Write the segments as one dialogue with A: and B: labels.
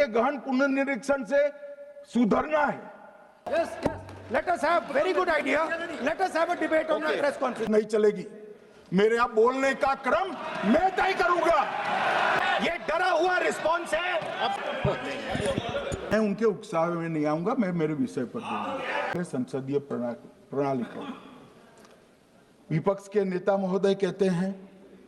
A: इसके गहन पुनर्निरीक्षण से सुधरना है।
B: Yes, yes. Let us have very good idea. Let us have a debate on the press conference.
A: नहीं चलेगी। मेरे यहाँ बोलने का क्रम मैं तय करूंगा।
B: ये डरा हुआ रिस्पॉन्स है।
A: मैं उनके उकसावे में नहीं आऊंगा, मैं मेरे विषय पर बोलूंगा। संसदीय प्रणाली को विपक्ष के नेता महोदय कहते हैं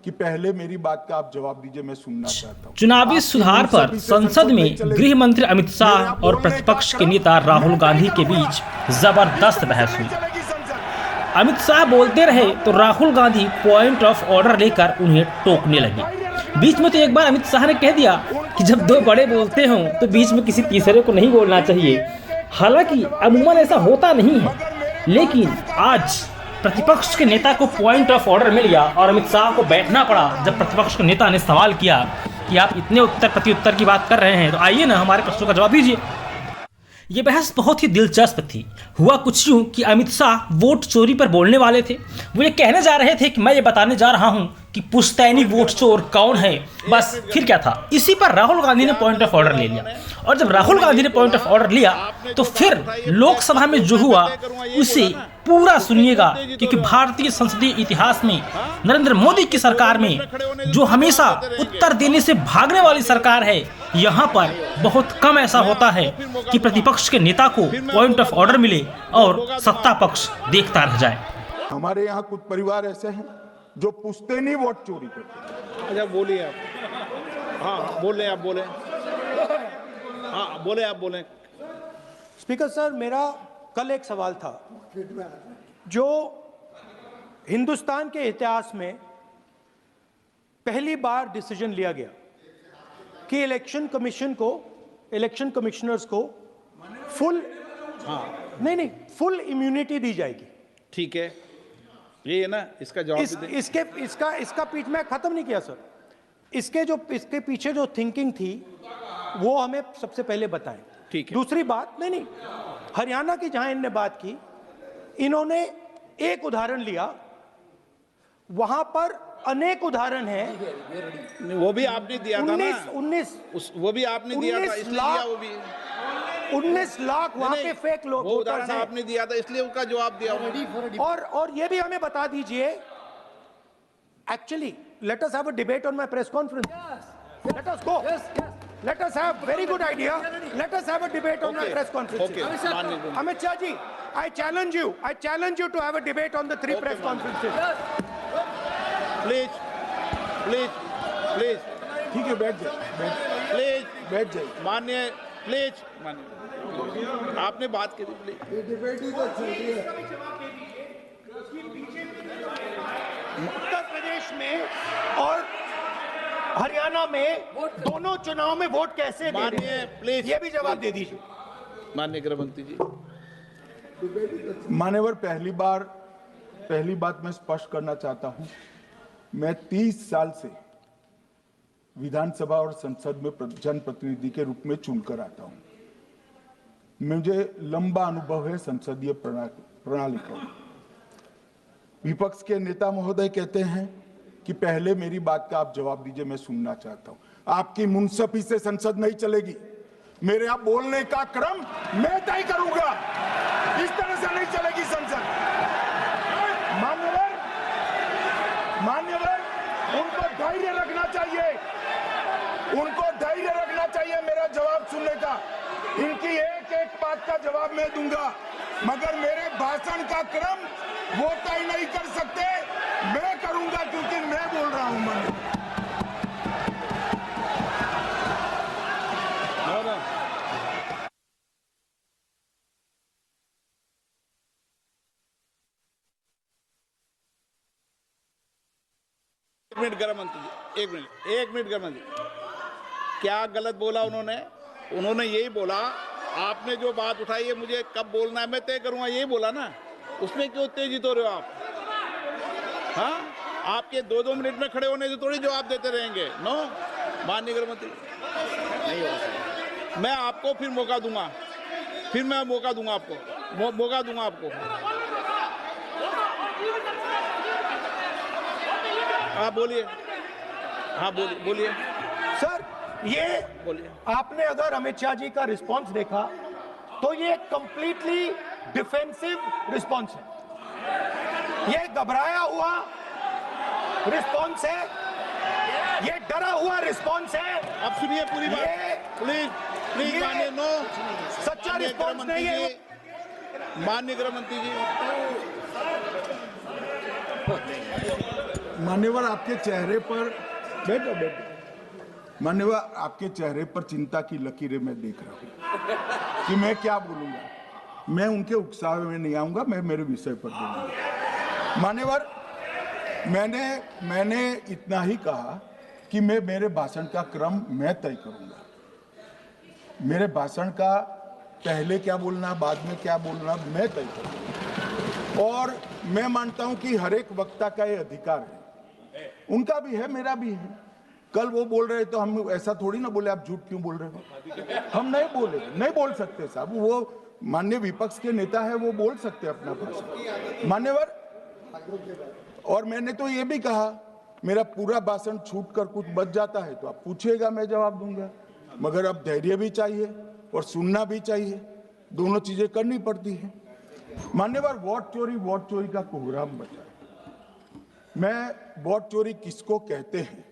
A: कि पहले मेरी बात का आप जवाब दीजिए, मैं सुनना चाहता हूं।
C: चुनावी सुधार पर संसद में गृह मंत्री अमित शाह और प्रतिपक्ष के नेता राहुल गांधी के बीच जबरदस्त बहस हुई। अमित शाह बोलते रहे तो Rahul Gandhi point of order लेकर उन्हें टोकने लगे। बीच में तो एक बार अमित शाह ने कह दिया कि जब दो बड़े बोलते हों तो बीच में किसी तीसरे को नहीं बोलना चाहिए। हालांकि अमूमन ऐसा होता नहीं है, लेकिन आज प्रतिपक्ष के नेता को पॉइंट ऑफ ऑर्डर मिल गया और अमित शाह को बैठना पड़ा। जब प्रतिपक्ष के नेता ने सवाल किया कि आप इतने उत्तर प्रत्युत्तर की बात कर रहे हैं तो आइए ना हमारे प्रश्नों का जवाब दीजिए। ये बहस बहुत ही दिलचस्प थी। हुआ कुछ यूँ कि अमित शाह वोट चोरी पर बोलने वाले थे। वो ये कहने जा रहे थे कि मैं ये बताने जा रहा हूँ कि पुश्तैनी वोट चोर कौन है। बस फिर क्या था, इसी पर राहुल गांधी ने पॉइंट ऑफ ऑर्डर ले लिया। और जब राहुल गांधी ने पॉइंट ऑफ ऑर्डर लिया तो फिर लोकसभा में जो हुआ उसे पूरा सुनिएगा, क्योंकि भारतीय संसदीय इतिहास में नरेंद्र मोदी की सरकार में जो हमेशा उत्तर देने से भागने वाली सरकार है, यहाँ पर बहुत कम ऐसा होता है कि प्रतिपक्ष के नेता को पॉइंट ऑफ ऑर्डर मिले और सत्ता पक्ष देखता रह जाए।
A: हमारे यहाँ कुछ परिवार ऐसे हैं जो पुश्तैनी वोट चोरी करते हैं।
D: अच्छा बोलिए आप। हाँ बोले आप बोले। हाँ बोले आप बोले।
B: स्पीकर सर, मेरा कल एक सवाल था जो हिंदुस्तान के इतिहास में पहली बार डिसीजन लिया गया कि इलेक्शन कमिश्नर्स को फुल फुल इम्यूनिटी दी जाएगी।
D: ठीक है, ये है ना, इसका जवाब
B: इसका पीठ में खत्म नहीं किया सर। इसके पीछे जो थिंकिंग थी वो हमें सबसे पहले बताएं।
D: ठीक है।
B: दूसरी बात, नहीं हरियाणा की जहां इन्होंने बात की, इन्होंने एक उदाहरण लिया, वहां पर अनेक उदाहरण हैं।
D: वो भी आपने दिया था ना,
B: 19
D: वो भी आपने दिया था, इसलिए वो भी
B: 19 लाख वहां पे फेक लोग
D: वो उदाहरण आपने दिया था, इसलिए उसका जवाब दिया।
B: और ये भी हमें बता दीजिए, actually let us have a debate on my press conference. Let us go. Let us have very good idea. Let us have a debate on the press conference.
D: Okay.
B: Amit Shah ji, I challenge you to have a debate on the 3 press conferences.
D: Please.
A: ठीक है, बैठ जाइए। बैठ जाइए।
D: माननीय, please माननीय, आपने बात की थी, प्लीज।
B: उत्तर प्रदेश में और हरियाणा में दोनों चुनाव में वोट कैसे दे रहे हैं,
D: प्लीज
B: ये भी जवाब दे दीजिए।
D: माननीय गृह मंत्री जी।
A: मान्यवर, पहली बात मैं स्पष्ट करना चाहता हूं, मैं 30 साल से विधानसभा और संसद में जनप्रतिनिधि के रूप में चुनकर आता हूं। मुझे लंबा अनुभव है संसदीय प्रणाली का। विपक्ष के नेता महोदय कहते हैं कि पहले मेरी बात का आप जवाब दीजिए, मैं सुनना चाहता हूं। आपकी मुनसफी से संसद नहीं चलेगी। मेरे यहाँ बोलने का क्रम मैं तय करूंगा। इस तरह से नहीं चलेगी संसद। मान्यवर, उनको धैर्य रखना चाहिए मेरा जवाब सुनने का। इनकी एक बात का जवाब मैं दूंगा, मगर मेरे भाषण का क्रम वो तय नहीं कर सकते, मैं करूंगा, क्योंकि मैं बोल रहा हूं।
D: एक मिनट गृह मंत्री जी, एक मिनट गृह मंत्री, क्या गलत बोला उन्होंने यही बोला, आपने जो बात उठाई है मुझे कब बोलना है मैं तय करूंगा, यही बोला ना। उसमें क्यों उत्तेजित हो रहे हो आप? हाँ, आपके 2-2 मिनट में खड़े होने से थोड़ी जवाब देते रहेंगे। नो, माननीय गृह मंत्री, नहीं हो सकता। मैं आपको फिर मौका दूंगा, आपको। हाँ बोलिए।
B: सर, ये
D: बोलिए।
B: आपने अगर अमित शाह जी का रिस्पॉन्स देखा तो ये कंप्लीटली डिफेंसिव रिस्पॉन्स है, ये घबराया हुआ रिस्पॉन्स है, ये डरा हुआ रिस्पॉन्स है।
D: अब सुनिए पूरी बात, प्लीज प्लीज
B: ये
D: माननीय नो
B: सच्चा
D: माननीय
B: रिस्पॉन्स
D: गृह
B: नहीं
D: मंत्री
B: है।
D: जी, माननीय गृह मंत्री जी,
A: मान्यवर आपके चेहरे पर बैठो बैठो, मान्यवर आपके चेहरे पर चिंता की लकीरें मैं देख रहा हूं कि मैं क्या बोलूंगा। मैं उनके उकसावे में नहीं आऊंगा, मैं मेरे विषय पर बोलूंगा। मान्यवर, मैंने इतना ही कहा कि मैं मेरे भाषण का क्रम मैं तय करूंगा। मेरे भाषण का पहले क्या बोलना, बाद में क्या बोलना, मैं तय करूंगा। और मैं मानता हूं कि हर एक वक्ता का ये अधिकार है, उनका भी है, मेरा भी है। कल वो बोल रहे तो हम ऐसा थोड़ी ना बोले आप झूठ क्यों बोल रहे हो, हम नहीं बोले, नहीं बोल सकते साहब। वो माननीय विपक्ष के नेता है, वो बोल सकते अपना भाषण मान्यवर। और मैंने तो ये भी कहा, मेरा पूरा भाषण छूट कर कुछ बच जाता है तो आप पूछिएगा, मैं जवाब दूंगा। मगर अब धैर्य भी चाहिए और सुनना भी चाहिए, दोनों चीजें करनी पड़ती है। मान्यवर, वोट चोरी का कोहराम बचा है। मैं वोट चोरी किसको कहते हैं